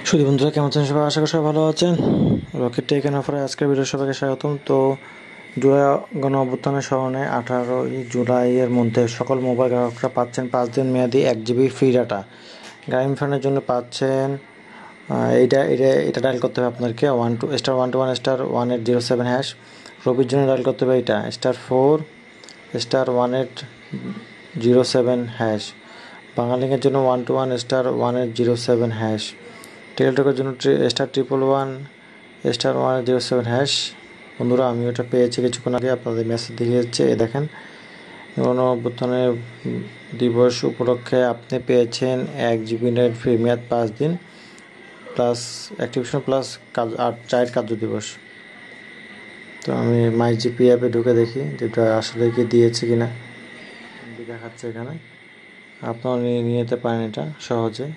সুধী বন্ধুরা, কেমন আছেন সবাই? আশা করি সবাই ভালো আছেন। রকেট টেক এন্ড অফারে আজকের ভিডিও সবাইকে স্বাগতম। তো জুলাই গণ অভ্যুত্থানের স্মরণে 18ই জুলাইয়ের মধ্যে সকল মোবাইল গ্রাহকরা পাচ্ছেন 5 দিন মেয়াদি 1 জিবি ফ্রি ডাটা। গ্রামীণফোনের জন্য পাচ্ছেন এটা ডায়াল করতে হবে আপনাকে *121*1807#। রবির জন্য ডায়াল করতে হবে এটা *4*1807#। বাঙালির জন্য 121*1807#। টেলিটকের জন্য *111*107#। বন্ধুরা, আমি ওটা পেয়েছি কিছুক্ষণ আগে, আপনাদের মেসেজ দেখিয়েছে। দেখেন, গণ অভ্যুত্থানের দিবস উপলক্ষে আপনি পেয়েছেন 1 জিবি নেট ফ্রি, মেয়াদ 5 দিন, প্লাস অ্যাক্টিভেশন প্লাস 4 কার্য দিবস। তো আমি মাই জিপি অ্যাপে ঢুকে দেখি যেটা আসলে কি দিয়েছে কিনা। দেখাচ্ছে এখানে, আপনারা নিয়ে নিতে পারেন এটা সহজে।